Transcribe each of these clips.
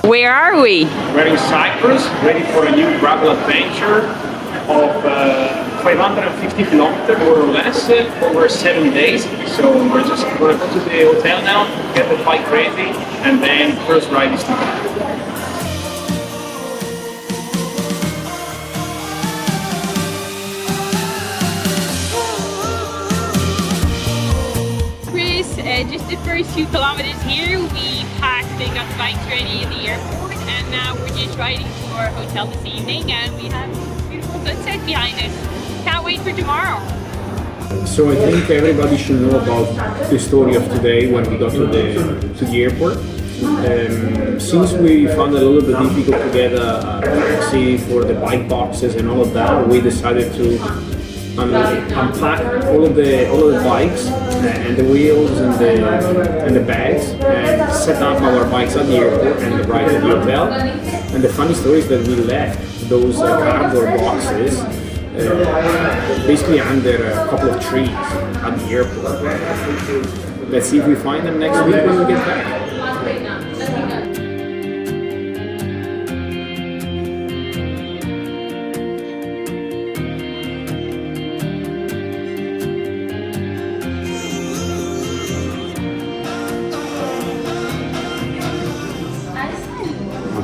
Where are we? We're in Cyprus, ready for a new gravel adventure of 550 kilometers more or less over 7 days. So we're just going to go to the hotel now, get the bike ready, and then first ride is tomorrow. Just the first few kilometers here, we packed and got the bikes ready in the airport, and now we're just riding to our hotel this evening, and we have a beautiful sunset behind us. Can't wait for tomorrow. So I think everybody should know about the story of today when we got to the airport. Since we found it a little bit difficult to get a taxi for the bike boxes and all of that, we decided to unpack all of the bikes and the wheels and the bags and set up our bikes at the airport and arrived at the hotel. And the funny story is that we left those cardboard boxes basically under a couple of trees at the airport. Let's see if we find them next week when we get back.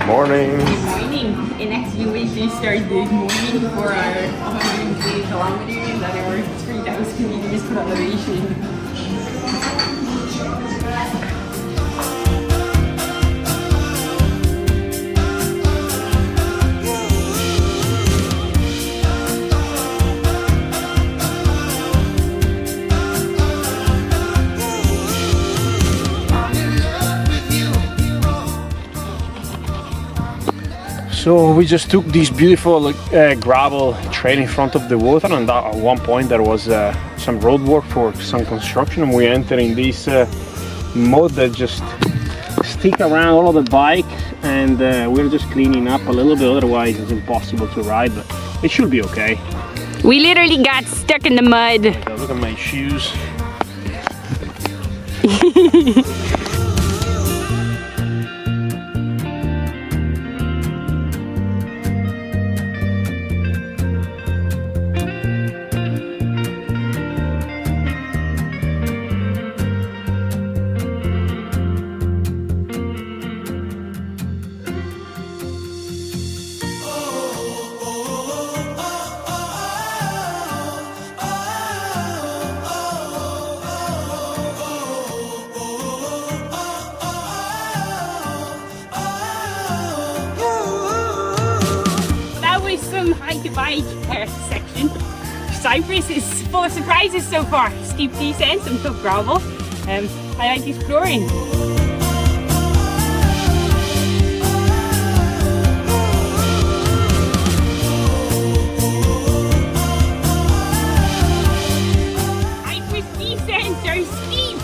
Morning. Good morning. In next few weeks we start the morning for our 103 kilometers at our 3,000 meters per elevation. So we just took this beautiful gravel trail in front of the water, and at one point there was some road work for some construction, and we enter in this mud that just stick around all of the bike, and we're just cleaning up a little bit, otherwise it's impossible to ride, but it should be okay. We literally got stuck in the mud. Look at my shoes. Bike section. Cyprus is full of surprises so far. Steep descents and tough gravel. I like exploring. Cyprus descents are steep.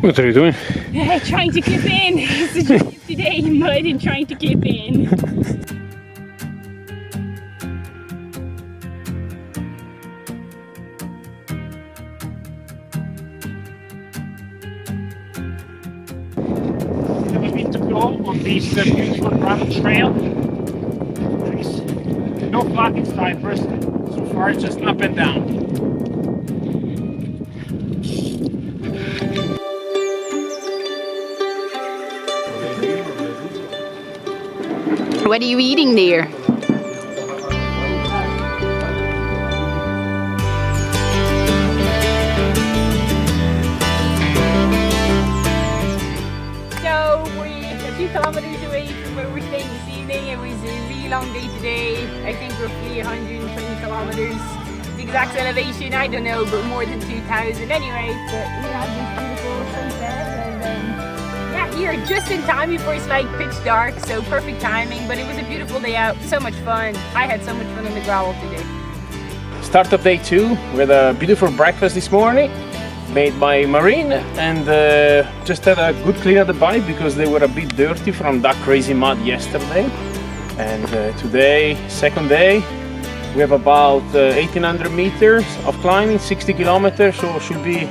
What are you doing? Trying to clip in. It's a 50-day mud and trying to clip in. We need to go on this beautiful gravel trail. There is no flat in Cyprus. So far it's just up and down. What are you eating there? So we're a few kilometers away from where we're staying this evening. It was a really long day today. I think roughly 120 kilometers. The exact elevation, I don't know, but more than 2,000 anyway. But we had this beautiful sunset, and yeah, here just in time before it's like pitch dark, so perfect timing. But it was a beautiful day out, so much fun. I had so much fun on the gravel today. Start of day 2 with a beautiful breakfast this morning, made by Marine, and just had a good clean of the bike because they were a bit dirty from that crazy mud yesterday. And today, second day, we have about 1800 meters of climbing, 60 kilometers, so it should be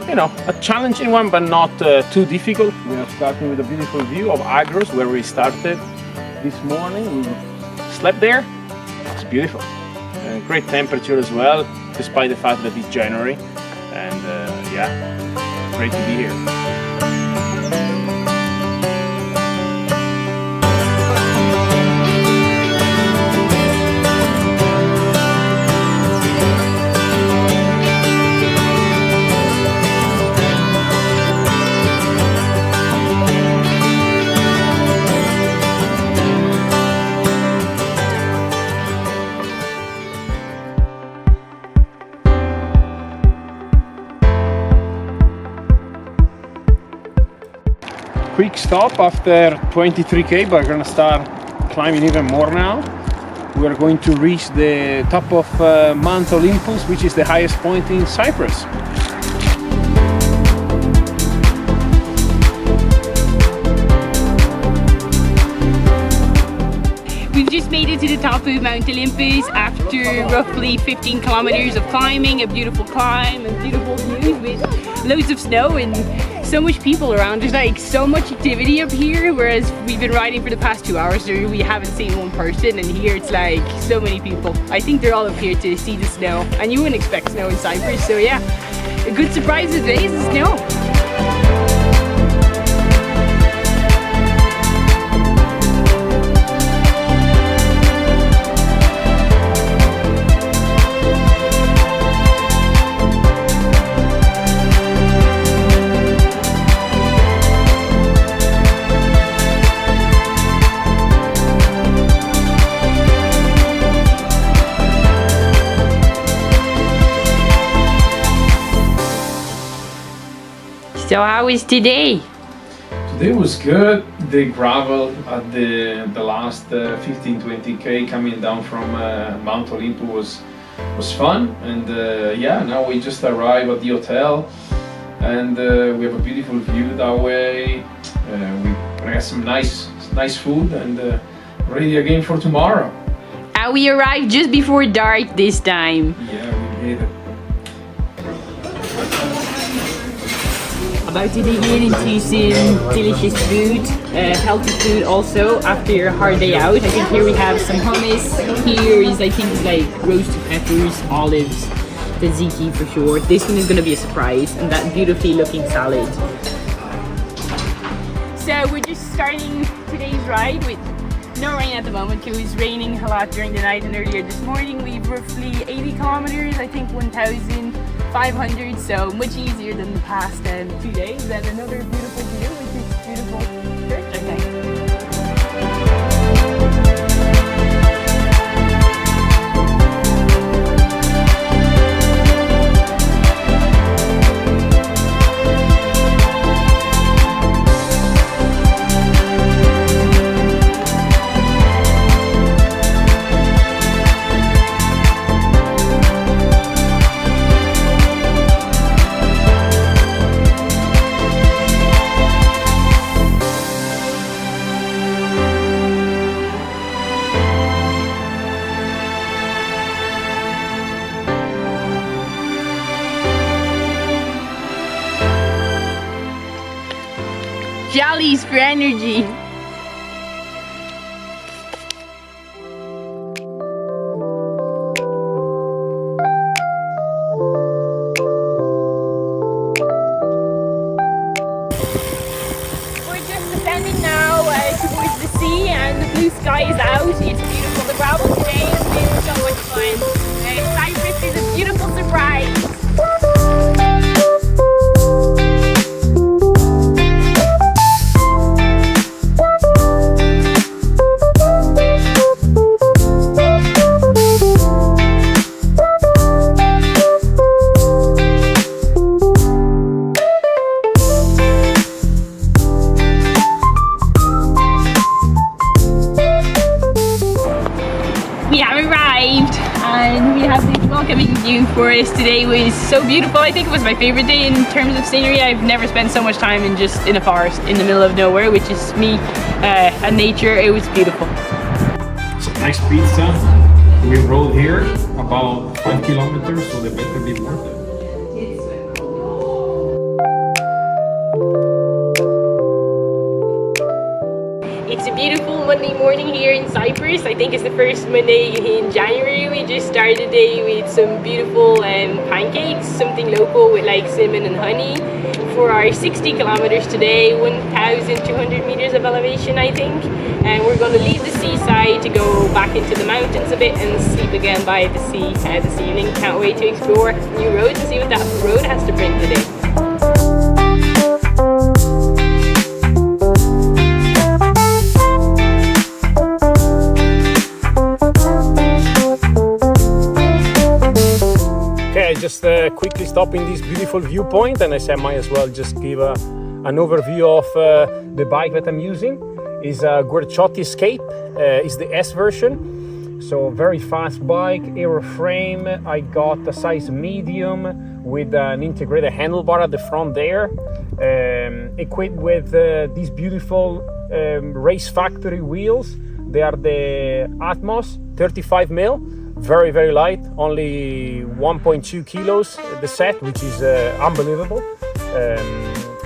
you know, a challenging one, but not too difficult. We are starting with a beautiful view of Agros, where we started this morning. We slept there. It's beautiful. Great temperature as well, despite the fact that it's January. And yeah, great to be here. Quick stop after 23k, but we're gonna start climbing even more now. We are going to reach the top of Mount Olympus, which is the highest point in Cyprus. We've just made it to the top of Mount Olympus after roughly 15 kilometers of climbing, a beautiful climb and beautiful views with loads of snow and so much people around. There's like so much activity up here, whereas we've been riding for the past 2 hours there we haven't seen one person, and here it's like so many people. I think they're all up here to see the snow, and you wouldn't expect snow in Cyprus, so yeah, a good surprise today is the snow. So how is today? Today was good. The gravel at the last 15-20k coming down from Mount Olympus was fun, and yeah, now we just arrived at the hotel, and we have a beautiful view that way. We got some nice food, and ready again for tomorrow. And we arrived just before dark this time. Yeah, we made it. About to dig into some delicious food, healthy food also after a hard day out. I think here we have some hummus. Here is, I think, it's like roasted peppers, olives, tzatziki for sure. This one is going to be a surprise, and that beautifully looking salad. So we're just starting today's ride with no rain at the moment. It was raining a lot during the night, and earlier this morning we've roughly 80 kilometers, I think 1,500, so much easier than the past 2 days. And another beautiful view with this beautiful church, I think. Jollies for energy. We're just descending now towards the sea, and the blue sky is out. It's beautiful. The gravel today has been so much fun. Cyprus is a beautiful surprise. and we have this welcoming view forest. Today was so beautiful. I think it was my favorite day in terms of scenery. I've never spent so much time in a forest in the middle of nowhere, which is me and nature. It was beautiful. It's a nice pizza. We rode here about 5 kilometers, so they better be worth it. It's a beautiful Monday morning here in Cyprus. I think it's the first Monday in January. We just started the day with some beautiful pancakes, something local with like cinnamon and honey. For our 60 kilometers today, 1,200 meters of elevation, I think. And we're going to leave the seaside to go back into the mountains a bit and sleep again by the sea this evening. Can't wait to explore new roads and see what that road has to bring today. Just quickly stopping this beautiful viewpoint, and I said might as well just give an overview of the bike that I'm using. Is a 𝗾𝗁𝗃𝗾𝗂𝗾. Is the S version, so very fast bike, aeroframe. I got a size medium with an integrated handlebar at the front there, equipped with these beautiful race factory wheels. They are the Paphos 35mm. Very, very light, only 1.2 kilos the set, which is unbelievable.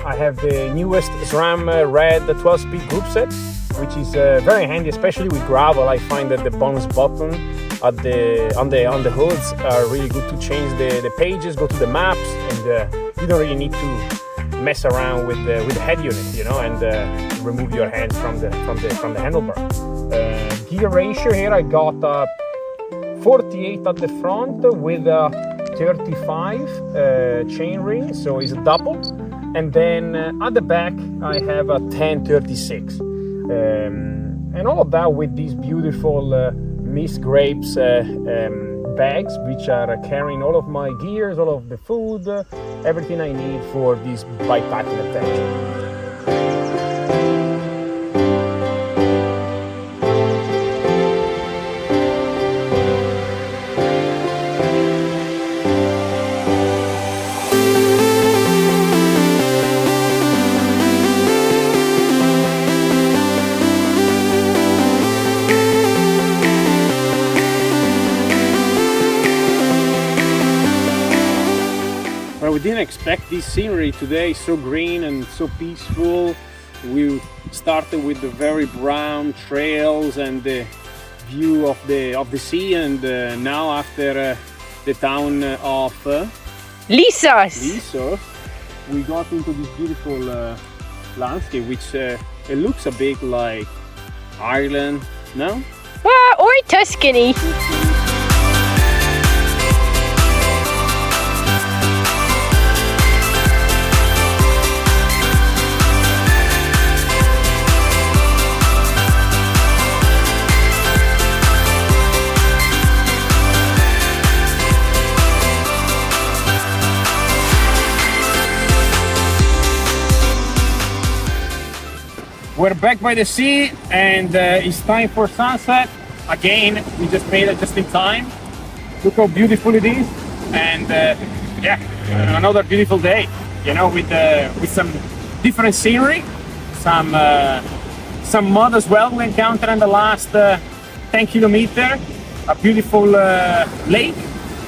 I have the newest SRAM Red 12-speed group set, which is very handy, especially with gravel. I find that the bonus button on the hoods are really good to change the pages, go to the maps, and you don't really need to mess around with the head unit, you know, and remove your hands from the handlebar. Gear ratio here, I got 48 at the front with a 35 chain ring, so it's a double, and then at the back I have a 10-36, and all of that with these beautiful Miss Grapes bags, which are carrying all of my gears, all of the food, everything I need for this bikepacking adventure. We didn't expect this scenery today, so green and so peaceful. We started with the very brown trails and the view of the sea, and now after the town of Lissos, we got into this beautiful landscape, which it looks a bit like Ireland, no? Or Tuscany. We're back by the sea, and it's time for sunset. Again, we just made it just in time. Look how beautiful it is, and yeah, another beautiful day. You know, with some different scenery, some mud as well we encountered in the last 10 kilometers. A beautiful lake.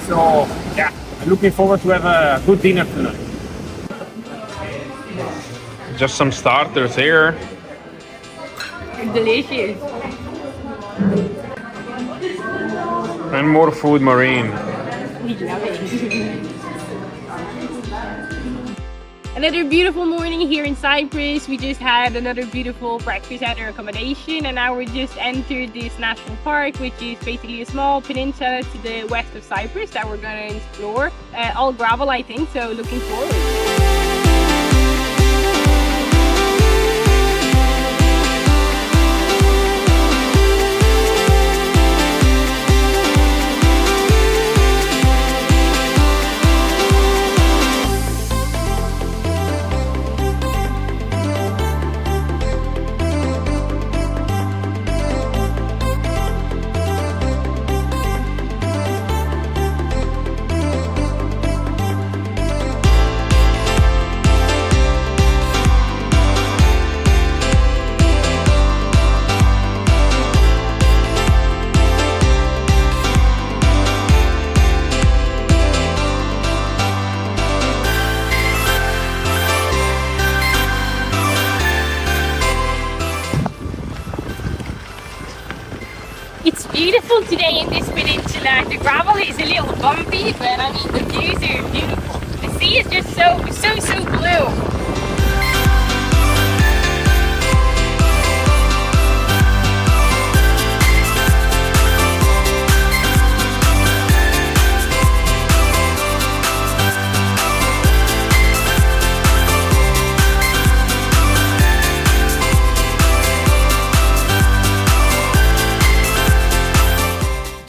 So yeah, I'm looking forward to have a good dinner tonight. Just some starters here. Delicious. And more food, Marine. We love it. Another beautiful morning here in Cyprus. We just had another beautiful breakfast at our accommodation, and now we just entered this national park, which is basically a small peninsula to the west of Cyprus that we're going to explore. All gravel, I think, so looking forward. beautiful today in this peninsula. The gravel is a little bumpy, but I mean the views are beautiful. The sea is just so blue.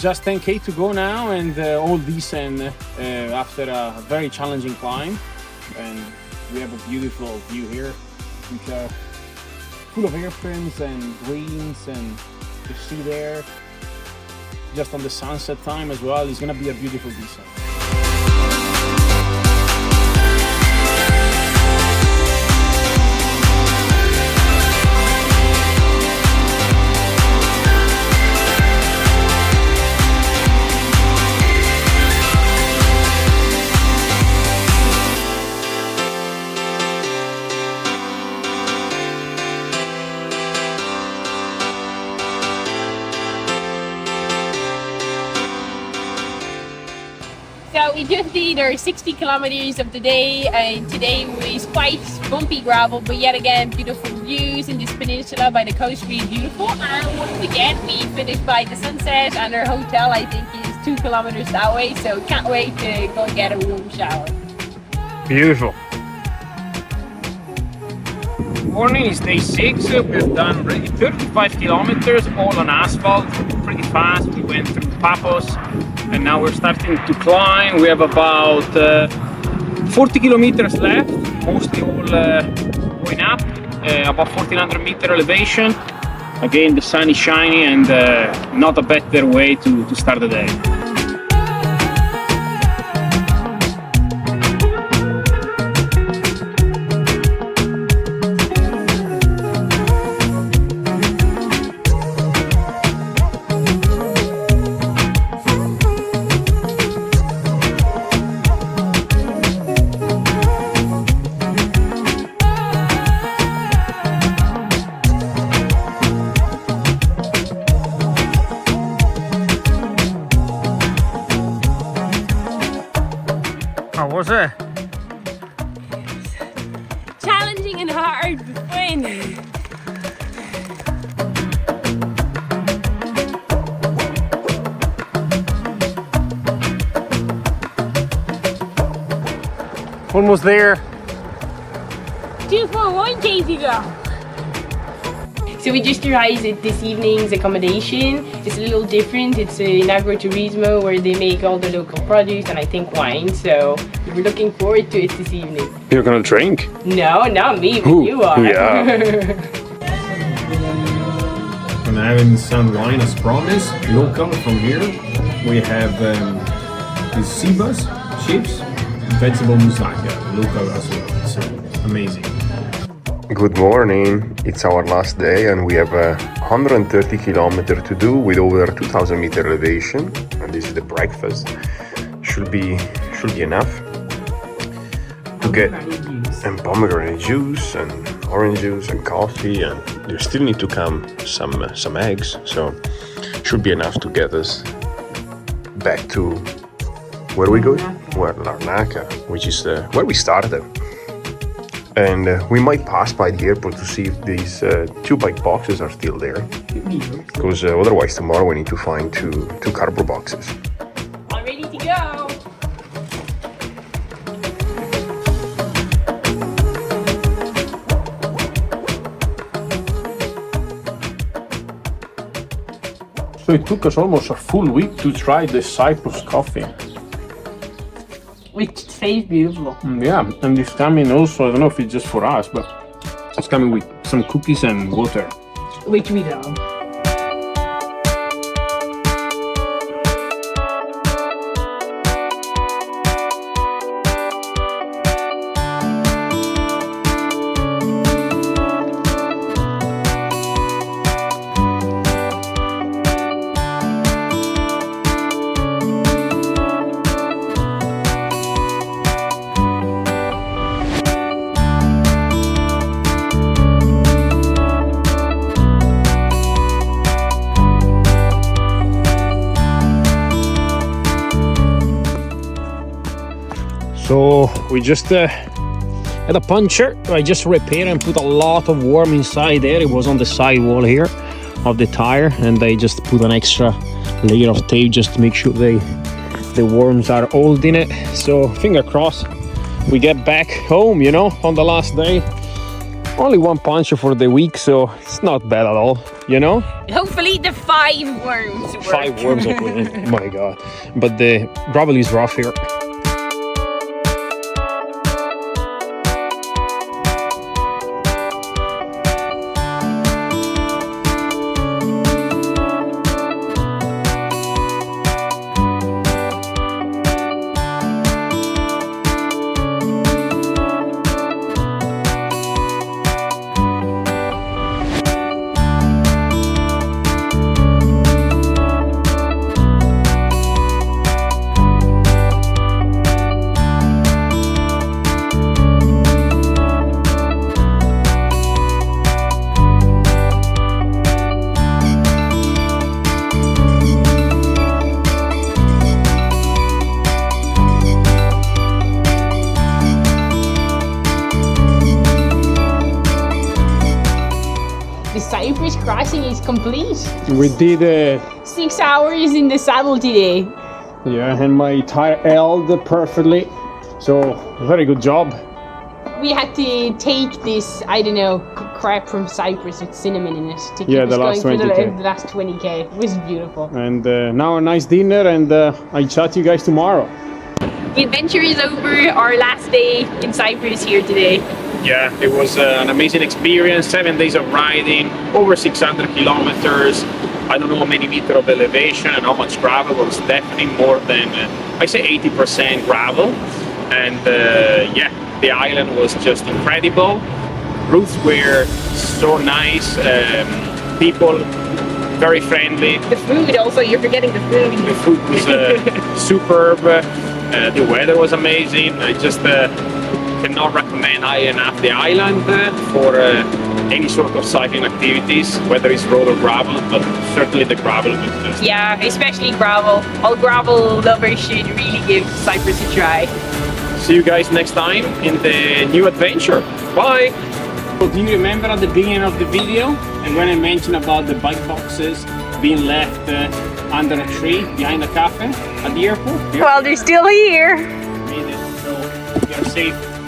Just 10k to go now, and all descent after a very challenging climb, and we have a beautiful view here, which are full of airplanes and greens, and you see there just on the sunset time as well. It's gonna be a beautiful descent. So we just did our 60 kilometers of the day, and today was quite bumpy gravel, but yet again beautiful views in this peninsula by the coast, really beautiful. And once again we finished by the sunset, and our hotel I think is 2 kilometers that way, so can't wait to go and get a warm shower. Beautiful. Morning is day 6. We've done already 35 kilometers all on asphalt, pretty fast. We went through Paphos, and now we're starting to climb. We have about 40 kilometers left, mostly all going up, about 1400 meter elevation. Again, the sun is shining, and not a better way to start the day. How was it? Challenging and hard, but fun. Almost there. 241 kg ago. So we just arrived at this evening's accommodation. It's a little different. It's in agriturismo where they make all the local produce and I think wine. So we're looking forward to it this evening. You're gonna drink? No, not me, but you are. Yeah. And having some wine as promised, local from here. We have these sea bass chips, vegetable moussaka, local as well. So amazing. Good morning, it's our last day and we have 130 kilometers to do with over 2000 meter elevation, and this is the breakfast. Should be enough to get and pomegranate juice and orange juice and coffee, and you still need to come some eggs, so should be enough to get us back to where we go? Where Larnaca, which is where we started. And we might pass by the airport to see if these 2 bike boxes are still there, because otherwise tomorrow we need to find two cardboard boxes. All ready to go. So it took us almost a full week to try the Cyprus coffee. Which tastes beautiful. Yeah, and it's coming also, I don't know if it's just for us, but it's coming with some cookies and water. Which we love. So we just had a puncture. I just repaired and put a lot of worm inside there. It was on the sidewall here of the tire, and I just put an extra layer of tape just to make sure the worms are holding it. So finger crossed we get back home, you know, on the last day. Only one puncture for the week, so it's not bad at all, you know. Hopefully the 5 worms work. 5 worms, oh my god. But the gravel is rough here. Cyprus crossing is complete. We did 6 hours in the saddle today. yeah, and my tire held perfectly, so very good job. We had to take this, I don't know, crap from Cyprus with cinnamon in it to keep Yeah, us the going last for 20K. the last 20k. It was beautiful. And now a nice dinner, and I'll chat to you guys tomorrow. The adventure is over. Our last day in Cyprus here today. Yeah, it was an amazing experience. 7 days of riding, over 600 kilometers. I don't know how many meters of elevation and how much gravel. It was definitely more than, I say 80% gravel. And yeah, the island was just incredible. Routes were so nice. People very friendly. The food also, you're forgetting the food. The food was superb. The weather was amazing. I just cannot recommend high enough the island for any sort of cycling activities, whether it's road or gravel, but certainly the gravel was just... Yeah, especially gravel. All gravel lovers should really give Cyprus a try. See you guys next time in the new adventure. Bye! So do you remember at the beginning of the video, and when I mentioned about the bike boxes being left under a tree behind a cafe at the airport? Well, they're still here. Made it, so we are safe.